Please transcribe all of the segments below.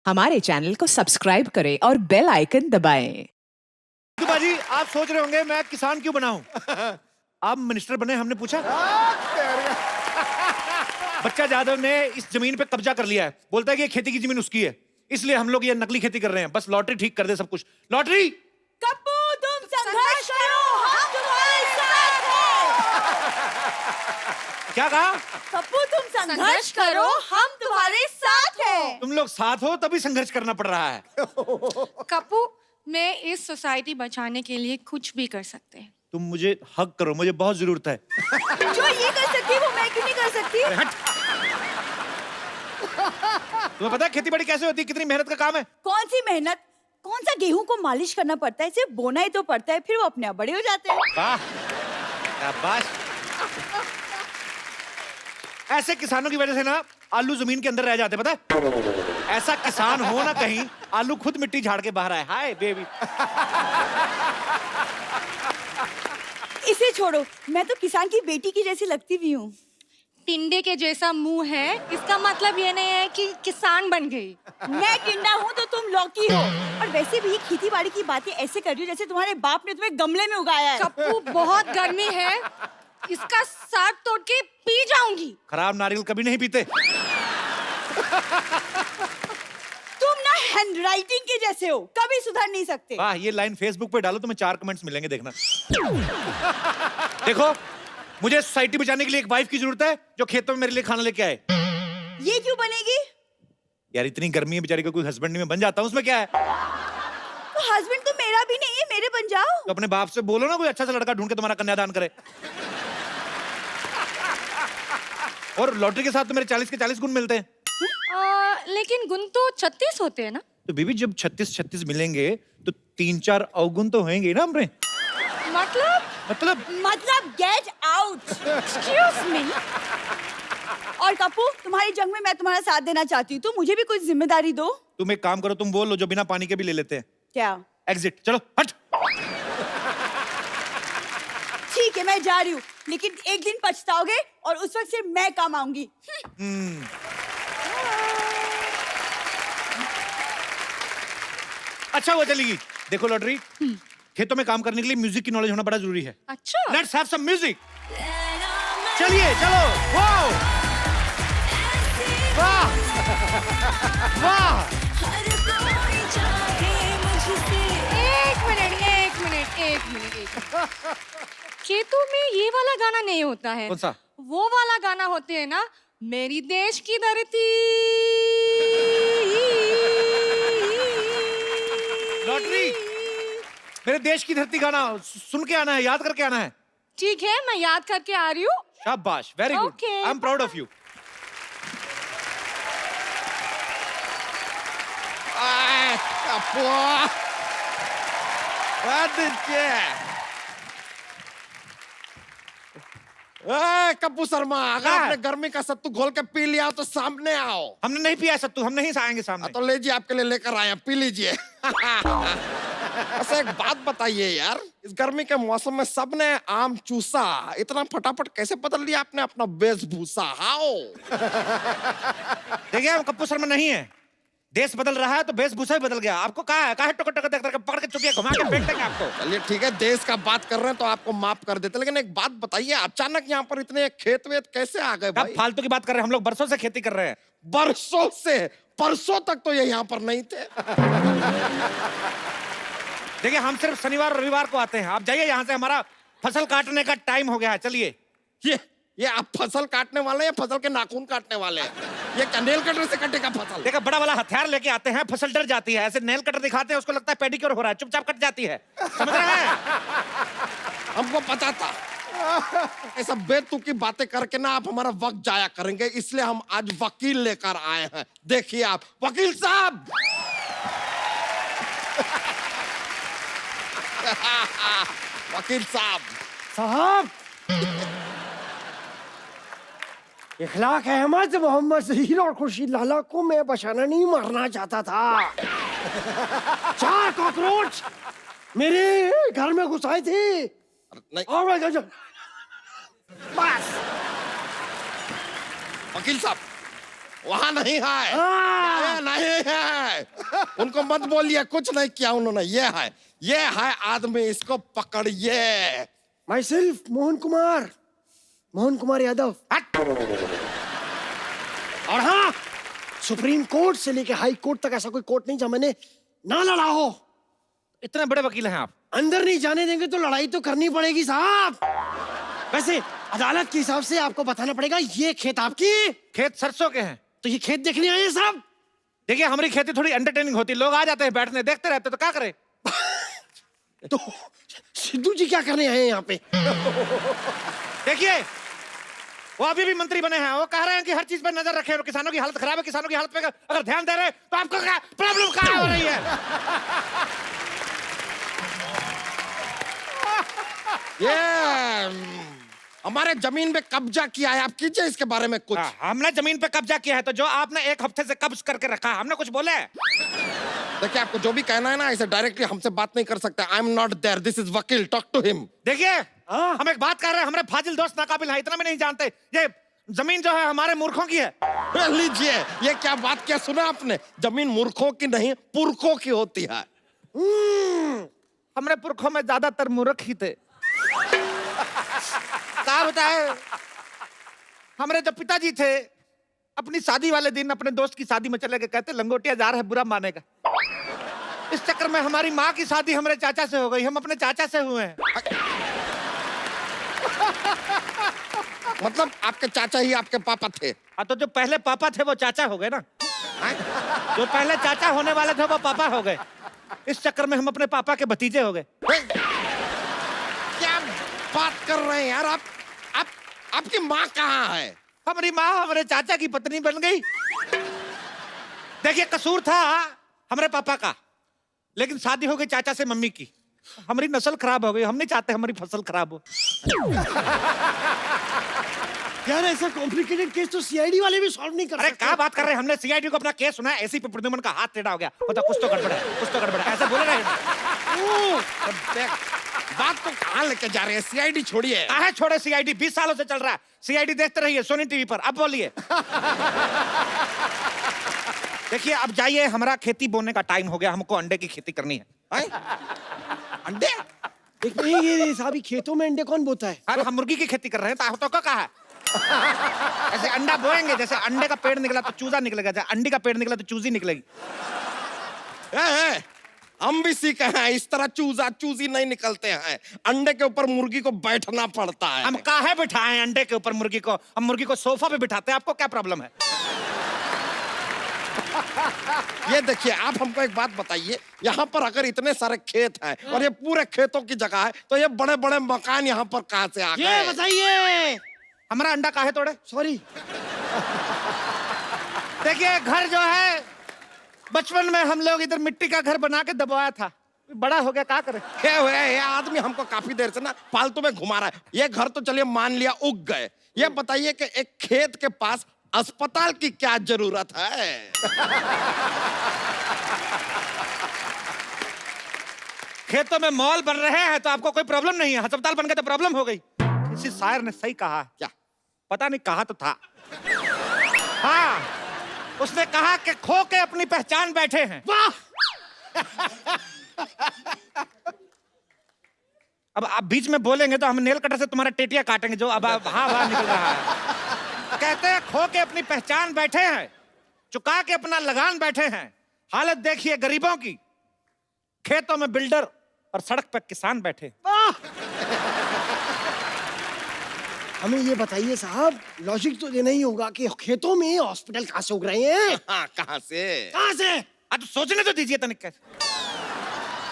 हमारे चैनल को सब्सक्राइब करें और बेल आइकन दबाएं। बाजी, आप सोच रहे होंगे मैं किसान क्यों बना हूं? आप मिनिस्टर बने, हमने पूछा। बच्चा यादव ने इस जमीन पे कब्जा कर लिया है, बोलता है कि ये खेती की जमीन उसकी है, इसलिए हम लोग ये नकली खेती कर रहे हैं। बस लॉटरी ठीक कर दे सब कुछ। लॉटरी कप्पू, तुम संघर्ष करो, हम तुम्हारे साथ हैं। क्या कहा? कप्पू, तुम संघर्ष करो, हम तुम्हारे साथ हैं। तुम लोग साथ हो तभी संघर्ष करना पड़ रहा है। कप्पू, मैं इस सोसाइटी बचाने के लिए कुछ भी कर सकते हैं। तुम मुझे हक करो, मुझे बहुत जरूरत है। जो ये कर सकती है वो मैं क्यों नहीं कर सकती? हट। तुम्हें पता है खेती बाड़ी कैसे होती है, कितनी मेहनत का काम है? कौन सी मेहनत? कौन सा गेहूं को मालिश करना पड़ता है, सिर्फ बोना ही तो पड़ता है, फिर वो अपने आप बड़े हो जाते हैं। वाह, शाबाश। ऐसे किसानों की वजह से ना आलू जमीन के अंदर रह जाते, पता है? ऐसा किसान हो ना कहीं आलू खुद मिट्टी झाड़ के बाहर आए। Hi baby. इसे छोड़ो, मैं तो किसान की बेटी की जैसी लगती भी हूँ। टिंडे के जैसा मुंह है, इसका मतलब ये नहीं है कि किसान बन गई। मैं टिंडा हूँ तो तुम लौकी हो। और वैसे भी खेती बाड़ी की बातें ऐसे कर रही हो जैसे तुम्हारे बाप ने तुम्हें गमले में उगाया है। कप्पू, बहुत गर्मी है, इसका साग तोड़ के पी जाऊंगी। खराब नारियल कभी नहीं पीते। तुम ना हैंडराइटिंग के जैसे हो, कभी सुधर नहीं सकते। वाह, ये लाइन फेसबुक पे डालो, तुम्हें 4 कमेंट्स मिलेंगे, देखना। देखो, मुझे सोसाइटी बचाने के लिए एक वाइफ की जरूरत है जो खेतों में मेरे लिए खाना लेके आए। ये क्यों बनेगी? यार इतनी गर्मी है, बेचारी को कोई हस्बैंड नहीं, मैं बन जाता हूँ, उसमें क्या है? तो हस्बैंड तो मेरा भी नहीं है, मेरे बन जाओ। तो अपने बाप से बोलो ना कोई अच्छा सा लड़का ढूंढ के तुम्हारा कन्यादान करे। और लॉटरी के साथ तो मेरे 40 के 40 गुण मिलते हैं। लेकिन गुण तो 36 होते हैं ना? तो बीबी, जब 36 मिलेंगे तो 3-4 अवगुण तो होंगे ना हमरे। मतलब गेट आउट। Excuse me. और कप्पू, तुम्हारी जंग में मैं तुम्हारा साथ देना चाहती हूँ, तो मुझे भी कुछ जिम्मेदारी दो। तुम एक काम करो, तुम बोल लो जो बिना पानी के भी ले लेते हैं। क्या? एग्जिट। चलो हट। ठीक है, मैं जा रही हूँ, लेकिन एक दिन पछताओगे और उस वक्त सिर्फ मैं काम आऊंगी। अच्छा वो चलेगी। देखो लॉटरी, खेतों में काम करने के लिए म्यूजिक की नॉलेज होना बड़ा जरूरी है। अच्छा। Let's have some music. चलिए चलो। वाह वाह वाह। एक मिनट। खेतों में ये वाला गाना नहीं होता है। कौन सा? वो वाला गाना होते है ना, मेरी देश की धरती। लॉटरी, मेरे देश की धरती गाना सुन के आना है, याद करके आना है। ठीक है, मैं याद करके आ रही हूँ। शाबाश, very good. Okay. I am proud of you. Kappu Sharma, अगर हाँ। आपने गर्मी का सत्तू घोल के पी लिया तो सामने आओ। हमने नहीं पिया सत्तू, हम नहीं आएंगे सामने। तो लीजिए, आपके लिए लेकर आए हैं, पी लीजिए। अच्छा एक बात बताइए यार, इस गर्मी के मौसम में सबने आम चूसा, इतना फटाफट कैसे बदल लिया आपने अपना वेशभूषा? हाओ। देखिए, हम कप्पू शर्मा नहीं है। देश बदल रहा है तो वेशभूषा भी बदल गया। आपको कहा है टोकर पकड़ के चुपिया घुमा के फेंक देंगे आपको। चलिए ठीक है, देश का बात कर रहे हैं तो आपको माफ कर देते, लेकिन एक बात बताइए, अचानक यहाँ पर इतने खेत वेत कैसे आ गए अब भाई? फालतू की बात कर रहे हैं, हम लोग बरसों से खेती कर रहे हैं। बरसों से? परसों तक तो ये यहाँ पर नहीं थे। देखिए, हम सिर्फ शनिवार और रविवार को आते हैं। आप जाइए यहाँ से, हमारा फसल काटने का टाइम हो गया है। चलिए। ये आप फसल काटने वाले हैं या फसल के नाखून काटने वाले हैं? ये क्या नेल कटर से कटेगा फसल? देखा, बड़ा वाला हथियार लेके आते हैं, फसल डर जाती है। ऐसे नेल कटर दिखाते हैं, उसको लगता है पेडिक्योर हो रहा है, चुपचाप कट जाती है। समझ रहे हैं? हमको पता था ऐसा बेतुकी बातें करके ना आप हमारा वक्त जाया करेंगे, इसलिए हम आज वकील लेकर आए हैं। देखिए आप, वकील साहब। वकील साहब। इखलाक अहमद मोहम्मद जहीर और खुर्शीद लाला को मैं बचाना नहीं मारना चाहता था। 4 कॉकरोच मेरे घर में घुस आई थी। नहीं और बस। वकील साहब, वहां नहीं है, हाँ। नहीं है। उनको मत बोलिए, कुछ नहीं किया उन्होंने। ये है आदमी, इसको पकड़िए। My self Mohan Kumar Yadav. और हाँ, सुप्रीम कोर्ट से लेके हाई कोर्ट तक ऐसा कोई कोर्ट नहीं जहाँ मैंने ना लड़ा हो। इतने बड़े वकील हैं आप। अंदर नहीं जाने देंगे तो लड़ाई तो करनी पड़ेगी साहब। वैसे अदालत के हिसाब से आपको बताना पड़ेगा, ये खेत आपकी, खेत सरसों के हैं। तो ये खेत देखने आए हैं साहब। देखिए हमारी खेती थोड़ी एंटरटेनिंग होती है, लोग आ जाते हैं बैठने, देखते रहते, तो क्या करें। तो सिद्धू जी क्या करने आए हैं यहाँ पे? देखिए वो अभी भी मंत्री बने हैं, वो कह रहे हैं कि हर चीज पर नजर रखें और किसानों की हालत खराब है, किसानों की हालत पे अगर ध्यान दे रहे हैं तो आपको क्या प्रॉब्लम कहाँ हो रही है। ये हमारे जमीन पे कब्जा किया है, आप कीजिए इसके बारे में कुछ। हमने जमीन पे कब्जा किया है, तो जो आपने एक हफ्ते से कब्ज करके रखा है, हमने कुछ बोले? देखिए आपको जो भी कहना है ना, इसे डायरेक्टली हमसे बात नहीं कर सकते। I am not there, this is vakil, talk to him. देखिए हम एक बात कर रहे हैं, हमारे फाजिल दोस्त नाकाबिल हैं, इतना भी नहीं जानते। ये जमीन जो है हमारे मूर्खों की है। लीजिए, ये क्या बात किया सुना आपने? जमीन मूर्खों की नहीं, पुरखों की होती है। हमारे पुरखों में ज्यादातर मूर्ख ही थे। क्या बताए, हमारे जो पिताजी थे अपनी शादी वाले दिन अपने दोस्त की शादी में चले गए, कहते लंगोटिया जा रहा है बुरा मानेगा। इस चक्कर में हमारी माँ की शादी हमारे चाचा से हो गई, हम अपने चाचा से हुए हैं। मतलब आपके चाचा ही आपके पापा थे? हाँ, तो जो पहले पापा थे वो चाचा हो गए ना। जो पहले चाचा होने वाले थे वो पापा हो गए। इस चक्कर में हम अपने पापा के भतीजे हो गए। क्या बात कर रहे हैं यार आप? आपकी माँ कहाँ है? हमारी माँ हमारे चाचा की पत्नी बन गई। देखिए कसूर था हमारे पापा का, लेकिन शादी हो गई चाचा से मम्मी की, हमारी नस्ल खराब हो गई। हम नहीं चाहते हमारी फसल खराब हो। यार ऐसा कॉम्प्लिकेटेड केस तो सीआईडी वाले भी सॉल्व नहीं कर अरे सकते। क्या बात कर रहे हैं, हमने सीआईडी को अपना केस सुना है, एसीपी प्रद्युमन का हाथ टेढ़ा हो गया, मतलब कुछ तो गड़बड़ है, कुछ तो गड़बड़ है, ऐसा बोले रहे। बात तो कहाँ लेके जा रहे हैं? सीआईडी छोड़िए। काहे छोड़े सीआईडी, 20 सालों से चल रहा है सीआईडी, देखते रहिए सोनी टीवी पर। अब बोलिए। देखिए अब जाइए, हमारा खेती बोने का टाइम हो गया, हमको अंडे की खेती करनी है। अंडे? एक नहीं, ये साहब खेतों में अंडे कौन बोता है? अरे हम मुर्गी की खेती कर रहे हैं, तो क्या कहा है? ऐसे अंडा बोएंगे, जैसे अंडे का पेड़ निकला तो चूजा निकलेगा, जैसे अंडी का पेड़ निकला तो चूजी निकलेगी। हम भी सीखे हैं, इस तरह चूजा चूजी नहीं निकलते हैं। अंडे के ऊपर मुर्गी को बैठना पड़ता है। हम काहे बिठाएं अंडे के ऊपर मुर्गी को? हम मुर्गी को सोफा पे बिठाते हैं, आपको क्या प्रॉब्लम है? ये देखिए, आप हमको एक बात बताइए, यहाँ पर अगर इतने सारे खेत हैं और ये पूरे खेतों की जगह है, तो ये बड़े बड़े मकान यहाँ पर कहाँ से आ गए? ये बताइए। हमारा अंडा काहे तोड़े? सॉरी। देखिए घर जो है, बचपन में हम लोग इधर मिट्टी का घर बना के दबाया था, बड़ा हो गया, क्या करें? ये आदमी हमको काफी देर से ना फालतू में घुमा रहा है। ये घर तो चलिए मान लिया उग गए, ये बताइए कि एक खेत के पास अस्पताल की क्या जरूरत है? खेतों में मॉल बन रहे हैं तो आपको कोई प्रॉब्लम नहीं है, अस्पताल बन गए तो प्रॉब्लम हो गई। किसी शायर ने सही कहा। क्या? पता नहीं, कहा तो था। हाँ, उसने कहा कि खो के अपनी पहचान बैठे हैं। वाह। अब आप बीच में बोलेंगे तो हम नेल कटर से तुम्हारा टेटिया काटेंगे, जो अब हाँ निकल रहा है। कहते हैं खो के अपनी पहचान बैठे हैं, चुका के अपना लगान बैठे हैं। हालत देखिए गरीबों की, खेतों में बिल्डर और सड़क पर किसान बैठे। हमें ये बताइए साहब, लॉजिक तो देना ही होगा कि खेतों में हॉस्पिटल कहाँ से उग रहे हैं? हाँ, कहाँ से? कहाँ से? तो सोचने तो दीजिए तनिक।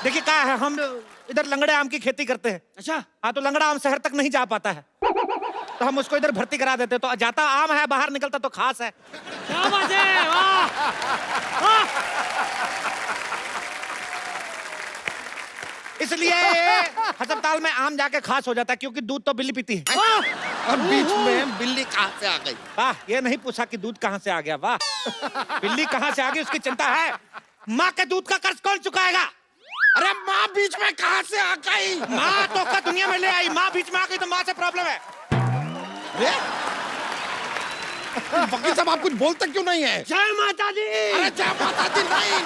देखिए क्या है, हम इधर लंगड़े आम की खेती करते हैं। अच्छा। हाँ, तो लंगड़ा आम शहर तक नहीं जा पाता है, तो हम उसको इधर भर्ती करा देते, तो जाता आम है, बाहर निकलता तो खास है। क्या बात है, वाह। इसलिए अस्पताल में आम जाके खास हो जाता है, क्योंकि दूध तो बिल्ली पीती है। और बीच में बिल्ली कहाँ से आ गई? वाह, ये नहीं पूछा कि दूध कहाँ से आ गया, वाह। बिल्ली कहाँ से आ गई उसकी चिंता है, माँ के दूध का कर्ज कौन चुकाएगा? अरे माँ बीच में कहाँ से आ गई? माँ तो का दुनिया में ले आई, माँ बीच में आ गई तो माँ से प्रॉब्लम है। वकील साहब आप कुछ बोलते क्यों नहीं है? जय माता दी। अरे जय माता दी नहीं।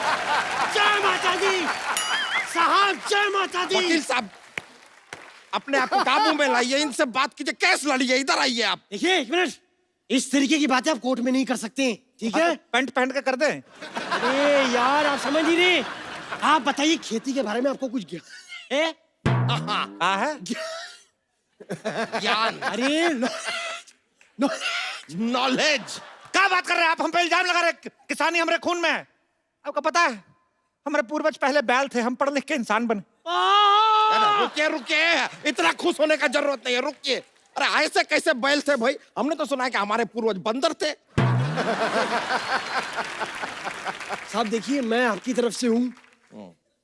जय माता दी साहब, जय माता दी। वकील साहब अपने आप को काबू में लाइए, इनसे बात कीजिए, केस लड़िए, इधर आइए आप। देखिए एक मिनट, इस तरीके की बातें आप कोर्ट में नहीं कर सकते, ठीक है? पैंट पहन के कर दे। अरे यार आप समझ नहीं रहे। आप बताइए खेती के बारे में आपको कुछ ज्ञान है? हाँ है। ज्ञान, अरे नॉलेज। क्या बात कर रहे हैं आप? हम पे इल्जाम लगा रहे हैं, किसानी हमारे खून में है। आपको पता है हमारे पूर्वज पहले बैल थे, हम पढ़ लिख के इंसान बने। रुकिए रुकिए, इतना खुश होने का जरूरत नहीं है, रुकिए। अरे ऐसे कैसे बैल थे भाई? हमने तो सुना है कि हमारे पूर्वज बंदर थे। साहब देखिए, मैं आपकी तरफ से हूँ,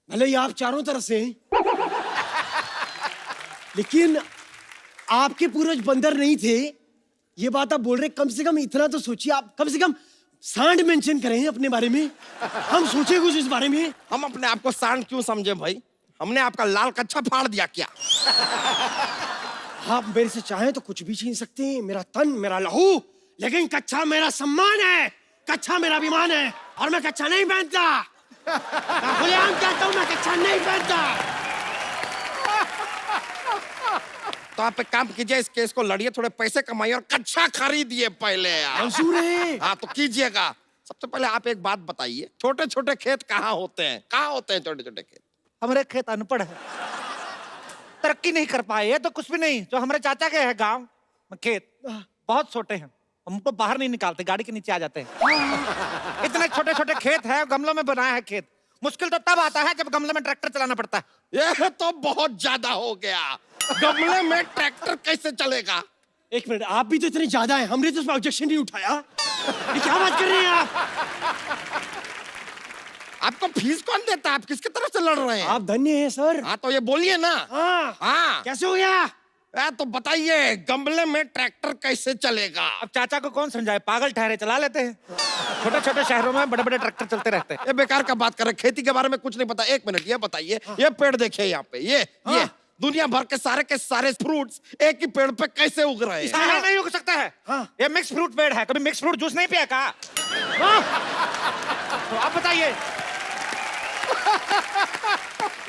भले ही आप चारों तरफ से हैं, लेकिन आपके पूर्वज बंदर नहीं थे, ये बात आप बोल रहे। कम से कम इतना तो सोचिए, आप कम से कम सांड मेंशन करें अपने बारे में, हम सोचे कुछ इस बारे में। हम अपने आप को सांड क्यों समझे भाई? हमने आपका लाल कच्छा फाड़ दिया क्या? आप मेरे से चाहें तो कुछ भी छीन सकते हैं, मेरा तन, मेरा लहू, लेकिन कच्छा मेरा सम्मान है, कच्छा मेरा अभिमान है, और मैं कच्छा नहीं पहनता। मैं खुलेआम कहता हूं, मैं कच्छा नहीं पहनता। तो आप एक काम कीजिए, इस केस को लड़िए, थोड़े पैसे कमाइए और कच्छा खरीदिए पहले यार। मंजूर है। हाँ तो कीजिएगा। सबसे पहले आप एक बात बताइए, छोटे छोटे खेत कहाँ होते हैं? कहाँ होते हैं छोटे छोटे खेत? हमारे खेत अनपढ़ है, तरक्की नहीं कर पाए। ये तो कुछ भी नहीं, जो हमारे चाचा के है गांव में खेत बहुत छोटे हैं, हमको बाहर नहीं निकालते, गाड़ी के नीचे आ जाते हैं। इतने छोटे छोटे खेत है, गमलों में बनाया है खेत। मुश्किल तो तब आता है जब गमले में ट्रैक्टर चलाना पड़ता है। ये तो बहुत ज्यादा हो गया, गमले में ट्रैक्टर कैसे चलेगा? एक मिनट, आप भी तो इतने ज्यादा हैं, हमने तो उस पर ऑब्जेक्शन नहीं उठाया। ये क्या बात कर रहे हैं आप? आपको फीस कौन देता है? आप किसकी तरफ से लड़ रहे हैं? आप धन्य हैं सर। हाँ तो ये बोलिए ना। हाँ हाँ कैसे हो गया? तो बताइए, गमले में ट्रैक्टर कैसे चलेगा? अब चाचा को कौन समझाए, पागल ठहरे, चला लेते हैं। छोटे छोटे शहरों में बड़े बड़े ट्रैक्टर चलते रहते हैं। ये बेकार का बात कर रहे, खेती के बारे में कुछ नहीं पता। एक मिनट, ये बताइए, ये पेड़ देखिए यहाँ पे, ये दुनिया भर के सारे फ्रूट्स एक ही पेड़ पे कैसे उग रहे हैं? हाँ, नहीं उग सकता है। हाँ। ये मिक्स फ्रूट पेड़ है, कभी मिक्स फ्रूट जूस नहीं पिया का? तो आप बताइए,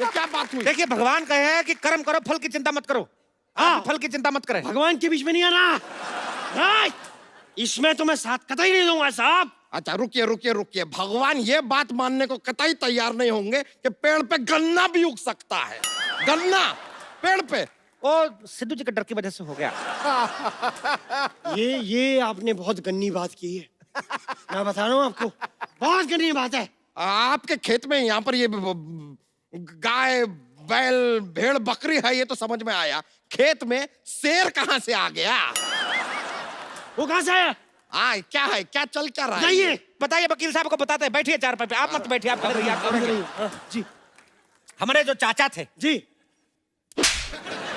ये क्या बात हुई? देखिए भगवान कहे हैं कि कर्म करो, फल की चिंता मत करो। हाँ। आप फल की चिंता मत करें। भगवान के बीच में नहीं आना। राइट, इसमें तो मैं साथ कतई नहीं दूंगा साहब। अच्छा रुकिए रुकिए रुकिए, भगवान ये बात मानने को कतई तैयार नहीं होंगे कि पेड़ पे गन्ना भी उग सकता है। गन्ना पेड़ पे? वो सिद्धू जी के डर की वजह से हो गया। ये आपने बहुत गन्नी बात की है, मैं बता रहा हूँ आपको, बहुत गन्नी बात है। आपके खेत में यहाँ पर ये गाय बैल भेड़ बकरी है, ये तो समझ में आया। खेत में शेर कहाँ से आ गया? वो कहाँ से आया? हाँ क्या है, क्या चल क्या रहा है? जाइए बताइए, वकील साहब को बताते हैं। बैठिए चारपाई पे, आप मत बैठिए, आप करेंगे, आप करेंगे। जी हमारे जो चाचा थे, जी।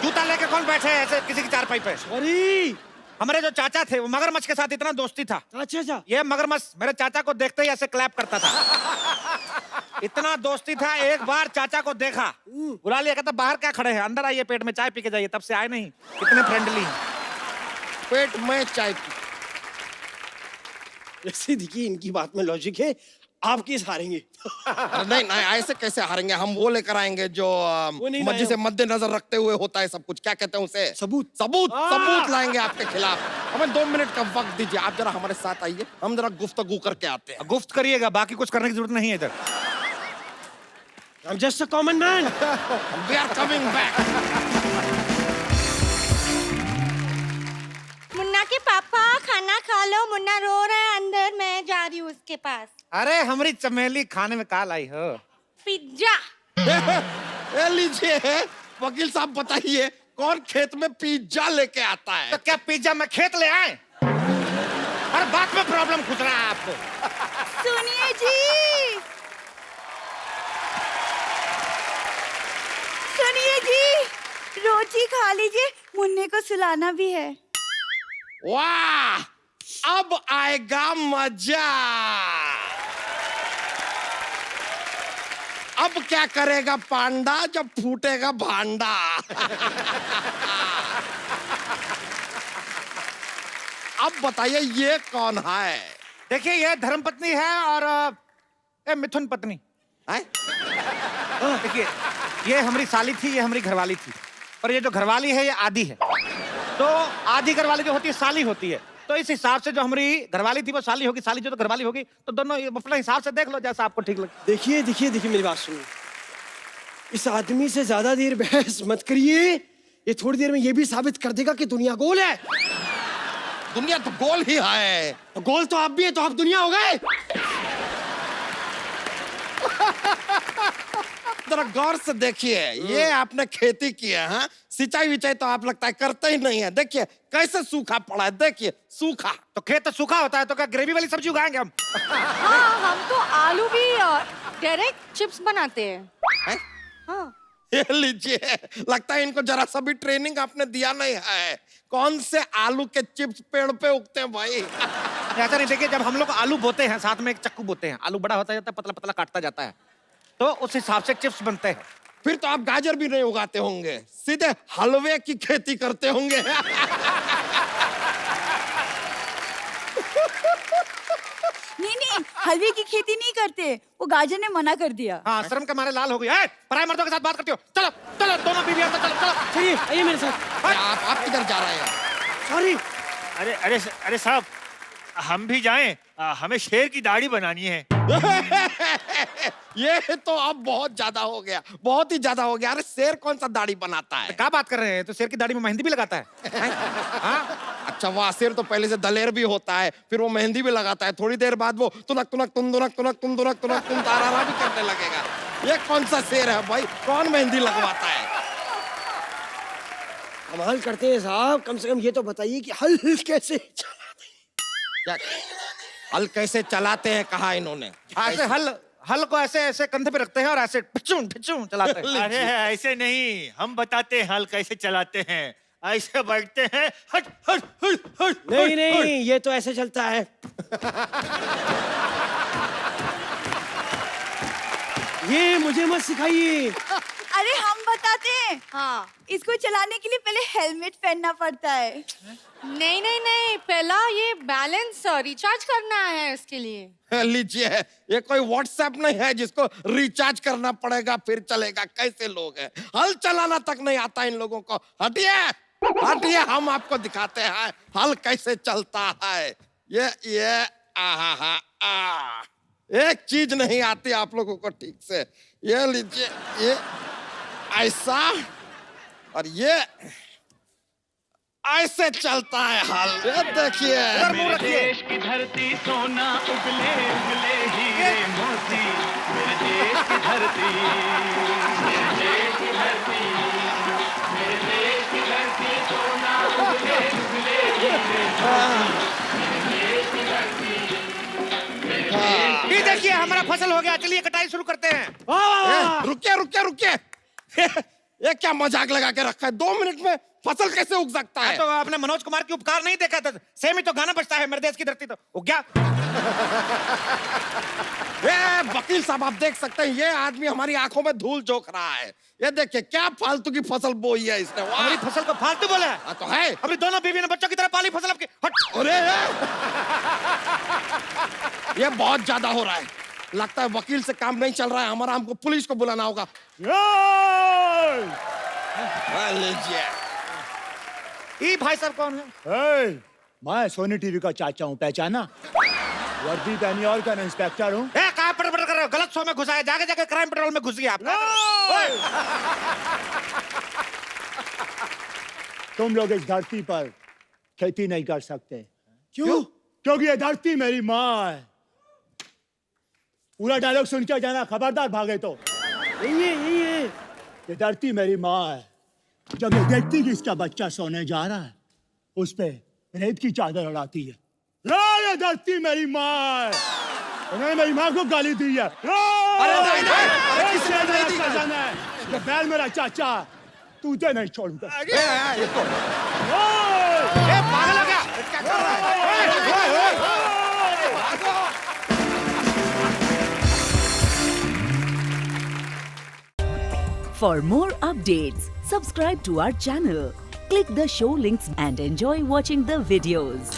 जूता लेके कौन बैठे है ऐसे किसी की चारपाई पे? सॉरी। हमारे जो चाचा थे, वो मगरमच्छ के साथ इतना दोस्ती था। अच्छा अच्छा। ये मगरमच्छ मेरे चाचा को देखते ही ऐसे क्लैप करता था। इतना दोस्ती था, एक बार चाचा को देखा, बुला लिया, कहता बाहर क्या खड़े हैं, अंदर आइए, पेट में चाय पी के जाइए। तब से आए नहीं, इतने फ्रेंडली हैं। पेट में चाय पी। वैसे देखिए, इनकी बात में लॉजिक है, आप केस हारेंगे। नहीं नहीं, ऐसे कैसे हारेंगे? हम वो लेकर आएंगे जो नहीं मर्जी लाए से हम। मद्देनजर रखते हुए होता है सब कुछ। क्या कहते हैं उसे? सबूत। सबूत हाँ। सबूत लाएंगे आपके खिलाफ। हमें 2 मिनट का वक्त दीजिए, आप जरा हमारे साथ आइए, हम जरा गुफ्तगू करके आते हैं। गुफ्त करिएगा, बाकी कुछ करने की जरूरत नहीं है इधर। I'm just a common man. We are coming back. Munna के पापा खाना खा लो, मुन्ना रो रहा है अंदर, मैं जा रही हूँ उसके पास। अरे हमारी चमेली खाने में काल आई हो। पिज्जा। ए लीजिए, वकील साहब बताइए, कौन खेत में पिज्जा लेके आता है? तो क्या पिज्जा में खेत ले आए? हर बात में प्रॉब्लम खुद रहा है आपको। सुनिए जी, सुनिए जी, रोटी खा लीजिए, मुन्ने को सुलाना भी है। वाह, अब आएगा मजा। अब क्या करेगा पांडा जब फूटेगा भांडा? अब बताइए ये कौन है? देखिए ये धर्मपत्नी है और ये मिथुन पत्नी। हैं? देखिए ये हमारी साली थी, ये हमारी घरवाली थी, पर ये जो घरवाली है ये आधी है। तो आधी घरवाली जो होती है साली होती है, तो इस हिसाब से जो हमारी घरवाली थी वो साली होगी, साली जो तो घरवाली होगी, तो दोनों अपने हिसाब से देख लो जैसा आपको ठीक लगे। देखिए देखिए देखिए, मेरी बात सुनिए, इस आदमी से ज्यादा देर बहस मत करिए। ये थोड़ी देर में ये भी साबित कर देगा कि दुनिया गोल है। दुनिया तो गोल ही है। गोल तो आप भी है, तो आप दुनिया हो गए। जरा गौर से देखिए, ये आपने खेती की है, हाँ? सिंचाई विचाई तो आप लगता है करते ही नहीं है। देखिए कैसे सूखा पड़ा है, देखिए सूखा। तो खेत तो सूखा होता है, तो क्या ग्रेवी वाली सब्जी उगाएंगे हम? हाँ, हम तो आलू भी डायरेक्ट चिप्स बनाते हैं। हैं? हाँ। ये लीजिए, लगता है इनको जरा सा भी ट्रेनिंग आपने दिया नहीं है। कौन से आलू के चिप्स पेड़ पे उगते हैं भाई? ऐसा नहीं, देखिए जब हम लोग आलू बोते हैं साथ में एक चक्कू बोते हैं, आलू बड़ा होता जाता है, पतला पतला काटता जाता है, तो उस हिसाब से चिप्स बनते हैं। फिर तो आप गाजर भी नहीं उगाते होंगे, सीधे हलवे की खेती करते होंगे। नहीं, हलवे की खेती नहीं करते, वो गाजर ने मना कर दिया। हाँ, शर्म के मारे लाल हो गई। पराये मर्दों के साथ बात करती हो? चलो चलो, दोनों बीवियां चलो चलो। चलिए आइए मेरे साथ। आप किधर जा रहे हैं? सॉरी। अरे अरे अरे साहब, हम भी जाएं? हमें शेर की दाढ़ी बनानी है। ये तो अब बहुत ज्यादा हो गया, बहुत ही ज्यादा हो गया। अरे शेर कौन सा दाढ़ी बनाता है? क्या बात कर रहे हैं? तो शेर की दाढ़ी में मेहंदी भी लगाता है। हाँ? अच्छा वाह, शेर तो पहले से दलेर भी होता है, फिर वो मेहंदी भी लगाता है, थोड़ी देर बाद वो तुनक तुनक तुम दुनक तुनक तुम दुनक तुनक तुम तारारा भी करने लगेगा। ये कौन सा शेर है भाई? कौन मेहंदी लगवाता है? कमाल करते हैं साहब, कम से कम ये तो बताइए कि हल कैसे क्या हल कैसे चलाते हैं कहा इन्होंने? ऐसे हल को ऐसे ऐसे कंधे पे रखते हैं और ऐसे ढिचूं ढिचूं चलाते हैं। अरे ऐसे नहीं, हम बताते हैं हल कैसे चलाते हैं। ऐसे बैठते हैं, हट हट हट हट। नहीं नहीं, ये तो ऐसे चलता है। ये मुझे मत सिखाइए। अरे हम बताते हैं। हाँ। इसको चलाने के लिए पहले हेलमेट पहनना पड़ता है। नहीं नहीं नहीं, पहला ये बैलेंस रिचार्ज करना है इसके लिए। लीजिए, ये कोई व्हाट्सएप नहीं है जिसको रिचार्ज करना पड़ेगा फिर चलेगा। कैसे लोग हैं, हल चलाना तक नहीं आता इन लोगों को। हटिए हटिए, हम आपको दिखाते हैं हल कैसे चलता है। ये आ एक चीज नहीं आती आप लोगों को ठीक से। ये लीजिए, ये ऐसा और ये ऐसे चलता है हल। ये देखिए, मुंह रखिए। देश की धरती सोना उगले उगले हीरे मोती, मेरे देश की धरती, मेरे देश की धरती, मेरे देश की धरती सोना उगले उगले हीरे मोती, मेरे देश की धरती, मेरे देश की। ये देखिए हमारा फसल हो गया, चलिए कटाई शुरू करते हैं। रुकिए रुकिए रुकिए। ये क्या मजाक लगा के रखा है? 2 मिनट में फसल कैसे उग सकता है? तो आपने मनोज कुमार की उपकार नहीं देखा था? सेम ही तो गाना बजता है, मेरे देश की धरती तो उग गया। ये वकील साहब, आप देख सकते हैं ये आदमी हमारी आंखों में धूल झोंक रहा है। ये देखिए क्या फालतू की फसल बोई है इसने। वाह! हमारी फसल को फालतू बोला है? हाँ, तो है। अभी दोनों बीवी ने बच्चों की तरह पाली फसल आपकी। हट। अरे ये बहुत ज्यादा हो रहा है। लगता है वकील से काम नहीं चल रहा है हमारा, हमको पुलिस को बुलाना होगा। लीजिए। ये भाई साहब कौन है? मैं सोनी टीवी का चाचा हूँ, पहचाना? वर्दी पहनी और क्या इंस्पेक्टर हूँ। क्या पड़ कर रहे हो? गलत शो में घुसा है, जाके जाके क्राइम पेट्रोल में घुस गया आप। तुम लोग इस धरती पर खेती नहीं कर सकते। क्यों? क्योंकि ये धरती मेरी माँ है। पूरा डायलॉग सुन के जाना, खबरदार भागे तो। यही है। ये धरती मेरी माँ है। जब ये देखती कि इसका बच्चा सोने जा रहा है, उस पे रेत की चादर उड़ाती है। ये धरती मेरी माँ है। उन्होंने मेरी माँ को गाली दी है। अरे नहीं, किसी ने नहीं दी। ये बैल मेरा चाचा, तुझे नहीं छोड़ूंगा। पागल हो गया? क्या कर रहा है? For more updates, subscribe to our channel, click the show links and enjoy watching the videos.